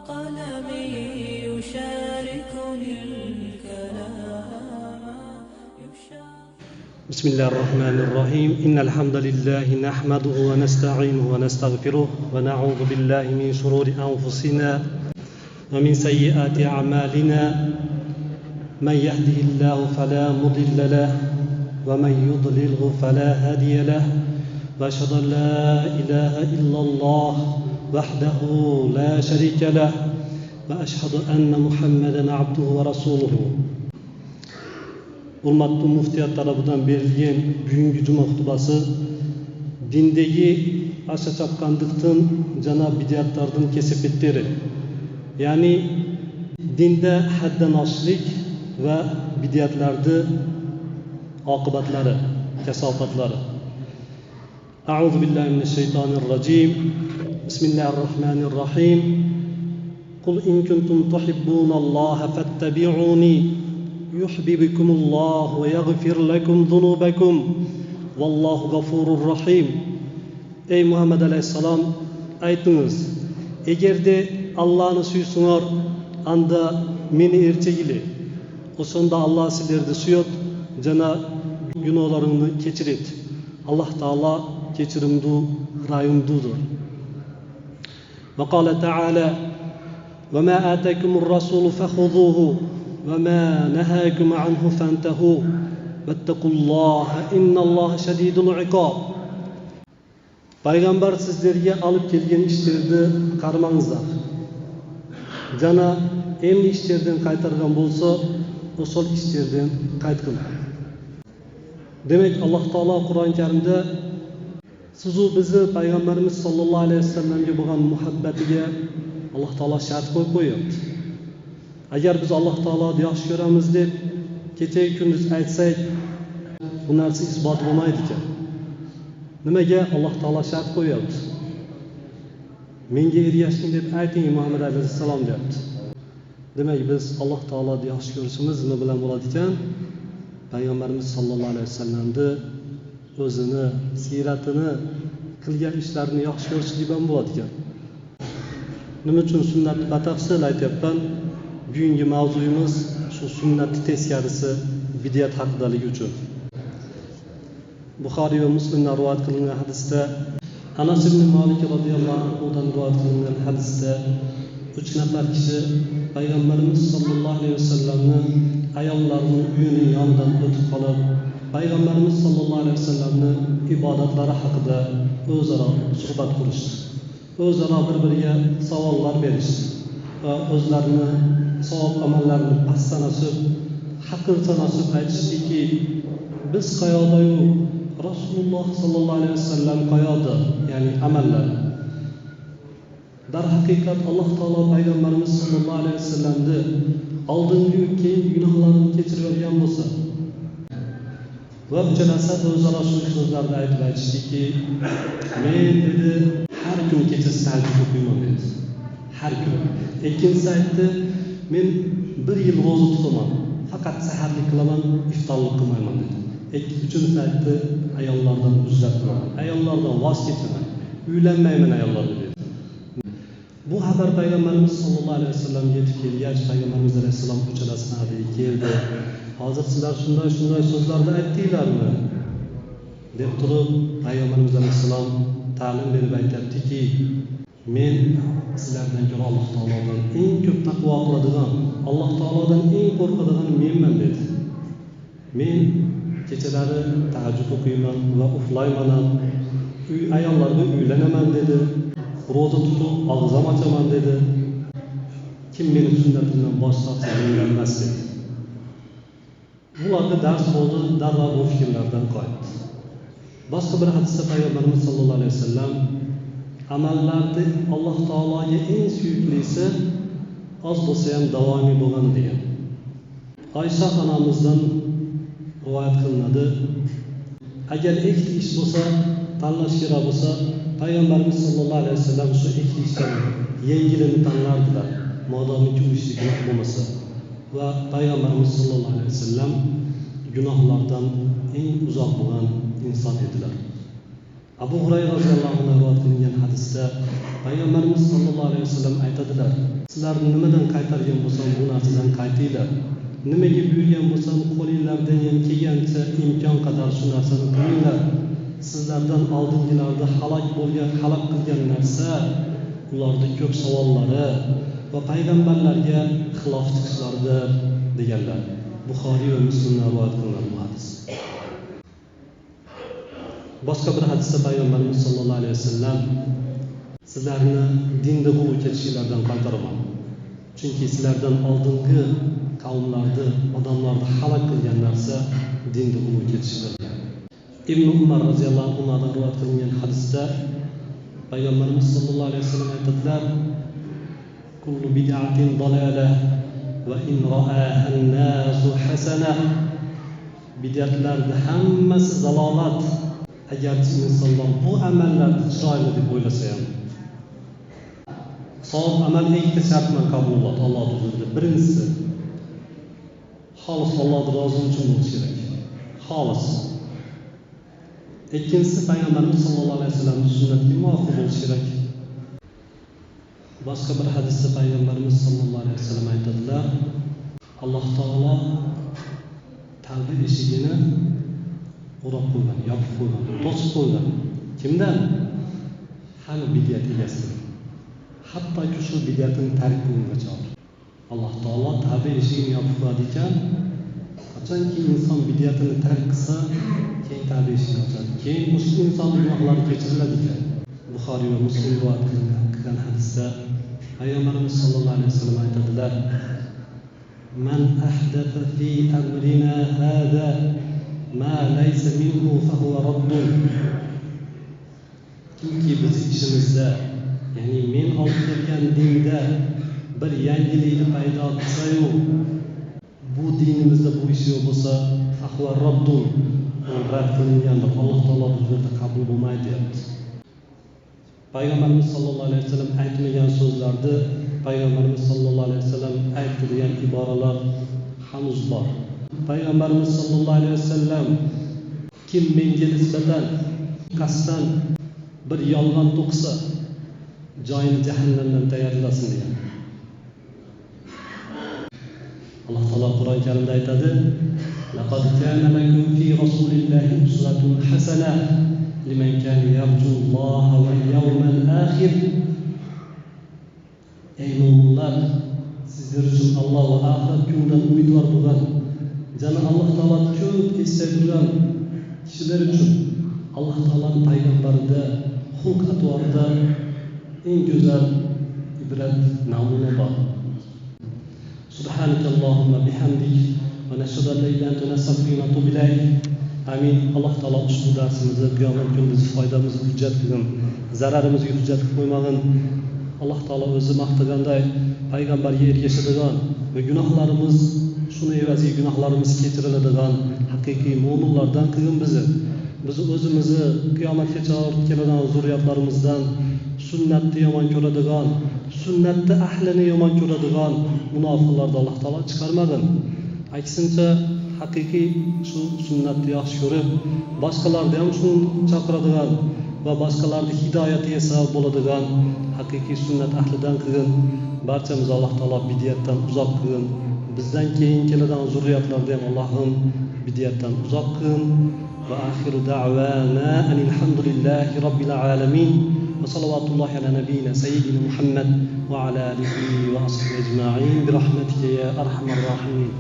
قلمي يشاركني الكلام بسم الله الرحمن الرحيم إن الحمد لله نحمده ونستعينه ونستغفره ونعوذ بالله من شرور أنفسنا ومن سيئات أعمالنا من يهده الله فلا مضل له ومن يضلله فلا هادي له وأشهد أن لا إله إلا الله وحده لا شريك له وأشهد أن محمدا عبده ورسوله. Hurmatli muftiyat tarafından berilgan bugungi juma xutbasi dindagi asha chapqanlikdan jana bid'atlardan kesibetleri. Ya'ni dinda haddan oshlik va bid'atlarni oqibatlari, kasofatlari. A'udhu billahi minash shaytonir rajim. Bismillahir rohmanir rohim. Qul in kuntum tuhibbunalloha fattabi'uni yuhibbukumulloh va yaghfir lakum dhunubakum vallohu g'afurur rahim. Ey Muhammad alayhissalom, aytыңыз, egarda Allohni suysinglar, anda meni erchagili. O'shanda Alloh sizlarni suyat, jana gunohlaringni kechiret. Alloh taolo kechirimdu, rahimdudir. Va qala ta'ala: "Va ma atakumur rasulu fakhudhuhu va ma nahakum anhu fantahu wattaqulloha innalloha shadidul iqob." Payg'ambar sizlarga olib kelgan ishlarni qarmangizlar. Jana endi ishlardan qaytargan bo'lsa, o'sal ishlardan qaytqinlar. Demak, Alloh taolo Qur'on Karimda siz u bizni payg'ambarimiz sollallohu alayhi vasallamga bo'lgan muhabbatiga Alloh taolo shart qo'yib qo'yapti. Agar biz Alloh taoloni yaxshi ko'ramiz deb kecha kunduz aytsak, bu narsa isbot bo'lmaydi ekan. Nimaga Alloh taolo shart qo'yapti? Menga ergashing deb ayting Muhammad alayhissalom deyapti. Demak, biz Alloh taoloni yaxshi ko'rishimiz nima bilan bo'ladi ekan? Payg'ambarimiz sollallohu alayhi vasallamni o'zini, siyratini, qilgan ishlarini yaxshi ko'rishlik bilan bo'ladi ekan. Nima uchun sunnatni batafsil aytyapman? Bugungi mavzuyimiz shu sunnatni teskarisi bid'at haqidaligi uchun. Buxoriy va Muslimda rivoyat qilingan hadisda Anas ibn Malik radhiyallohu anhudan rivoyat qilingan hadisda 3 nafar kishi payg'ambarimiz sollallohu alayhi vasallamni ayollarining uyining yonidan o'tib qolib, payg'ambarimiz sollallohu alayhi vasallamni ibodatlari haqida o'zaro suhbat qurishdi. O'zaro bir-biriga savollar berishdi va o'zlarini savob amallarini past sanashib, haqir sanashib aytishdiki, biz qayodayu Rasululloh sollallohu alayhi vasallam qayoda, ya'ni amallar. Darhaqiqat Alloh taolo payg'ambarimiz sollallohu alayhi vasallamni oldingi keyingi gunohlarini kechirgan bo'lsa, va uchalasi o'zaro shu so'zlarni aytib aytishdiki, men dedi har kun kechasi tahajjud o'qiyman dedi. Har kun. Ikkinchisi aytdi, men 1 yil ro'za tutaman, faqat saharlik qilaman, iftorlik qilmayman dedi. Uchinchisi aytdi, ayollardan uzrat qilaman, ayollardan voz kechaman, uylanmayman ayollarga dedi. Bu xabar payg'ambarimiz sollallohu alayhi vasallamga yetib kelgach, payg'ambarimiz alayhissalom uchalasidan adiga keldi. Hozir sizlar shunday so'zlarni aytdinglarmi? deb turib, payg'ambarimiz alayhissalom ta'lim berib aytadiki, men sizlardan ko'ra Alloh taolodan eng ko'p taqvo qiladigan, Alloh taolodan eng qo'rqadigan menman dedi. Men kechalari tahajjud o'qiyman va uxlayman, ayollarga uylanaman dedi. Ro'za tutib og'zim ochaman dedi. Kim meni sunnatimdan bosh tortsa menganmas dedi. Bularga dars bo'ldi, darrov bu fikrlardan qaytdi. Boshqa bir hadisda payg'ambarimiz sollallohu alayhi vasallam amallarda Alloh taologa eng suyuklisi oz bo'lsa ham davomiy bo'lgani degan. Oysha onamizdan rivoyat qilinadi. Agar ikkita ish bo'lsa, tanlash kerak bo'lsa, payg'ambarimiz sollallohu alayhi vasallam shu ikkita ishdan yengilini tanlardilar, modomiki u ish gunoh bo'lmasa. Va payg'ambarimiz sollallohu alayhi vasallam gunohlardan eng uzoq bo'lgan inson edilar. Abu Hurayra roziyallohu anhu rivoyat qilingan hadisda payg'ambarimiz sollallohu alayhi vasallam aytadilar: sizlarni nimadan qaytargan bo'lsam bu narsadan qaytinglar, nimaga buyurgan bo'lsam qo'linglardan kelgancha imkon qadar shu narsani qilinglar. Sizlardan oldingilarda halok qilgan narsa ularning ko'p savollari va payg'ambarlarga xilof chiqishlaridir deganlar. Buxoriy va Muslimlar rivoyat qilingan bu hadis. Boshqa bir hadisda payg'ambarimiz sollallohu alayhi vasallam sizlarni dinda g'uluv ketishlardan qaytaraman. Chunki sizlardan oldingi qavmlarni, odamlarni halok qilgan narsa dinda g'uluv ketishdir. Ibn Umar roziyallohu anhudan rivoyat qilingan hadisda payg'ambarimiz sollallohu alayhi vasallam aytadilar: "Kullu bid'atin dalalah va in ra'aha an-nasu hasana." Bid'atlarning hammasi zalolat. Agarchi insonlar bu amallarni chiroyli deb o'ylasa ham, savob amal ikkita shart bilan qabul bo'ladi Alloh huzurida. Birinchisi, xolis Allohning roziligi uchun bo'lishi kerak. Xolis. Ikkinchisi, payg'ambarimiz sollallohu alayhi vasallamning sunnatiga muvofiq bo'lishi kerak. Boshqa bir hadisda payg'ambarimiz sollallohu alayhi vasallam aytadilar: Alloh taolo tavba eshigini o'rab qo'ygan, yopib qo'ygan, to'sib qo'ygan. Kimdan? Hamma bid'at egasidan. Hattoki shu bid'atni tark qilgungacha. Alloh taolo tavba eshigini yopib qo'yadi ekan. Qachonki inson bid'atini tark qilsa, keyin tavba eshigini ochadi. Keyin o'sha inson gunohlari kechiriladi ekan. Buxoriy va Muslim rivoyat qilgan hadisda payg'ambarimiz sollallohu alayhi vasallam aytadilar: "Man ahdatha fi amrina hada ma laysa minhu fa huwa raddun." Kimki biz ishimizda, ya'ni men olib kelgan dinda bir yangilikni paydo qilsa-yu, bu dinimizda bu ish yo'q bo'lsa, fa huwa raddun, rad qilingandir, Alloh taolo huzurida qabul bo'lmaydi deyapti. Payg'ambarimiz sollallohu alayhi vasallam aytmagan so'zlarni payg'ambarimiz sollallohu alayhi vasallam aytgan iboralar hanuz bor. Payg'ambarimiz sollallohu alayhi vasallam kim menga nisbatan qasddan bir yolg'on to'qisa, joyini jahannamdan tayyorlasin degan. Alloh taolo Qur'on Karimda aytadi: "Laqad kana lakum fi rasulillahi uswatun hasanah liman kana yarjulloha wal yawmal akhir." Ey mu'minlar, sizlar uchun Alloh va oxirat kunidan umidvor bo'lgan, jana Alloh taolo ko'p eslaydigan kishilar uchun Alloh taoloning payg'ambarida, xulq atvorida eng go'zal ibrat namuna bor. Subhanakallahumma bihamdik va nashhadu an la ilaha illa anta nastaghfiruka va natubu ilayk. Amin. Alloh taolo ushbu darsimizni qiyomat kunida foydamizga hujjat qilsin, zararimizga hujjat qilib qo'ymag'in. Alloh taolo o'zi maqtaganday payg'ambarga ergashadigan va gunohlarimiz shuni evaziga gunohlarimiz kechiriladigan haqiqiy mo'minlardan qilgin bizni. Biz o'zimizni qiyomatgacha keladigan zurriyatlarimizdan sunnatni yomon ko'radigan, sunnatni ahlini yomon ko'radigan munofiqlardan Alloh taolo chiqarmagin. Aksincha haqiqiy shu sunnatni yaxshi ko'rib, boshqalarni ham shuni chaqiradigan va boshqalarni hidoyatiga sabab bo'ladigan haqiqiy sunnat ahlidan qilgin. Barchamiz Alloh taolo bid'atdan uzoq qilgin. Bizdan keyin keladigan zurriyatlarni ham Allohim bid'atdan uzoq qilgin. Va axiru da'wana alhamdulillahi robbil alamin. Va salawatullohi ala nabiyyina sayyidina Muhammad va ala alihi va ashabihi ajma'in bi rahmatika ya arhamar rahimin.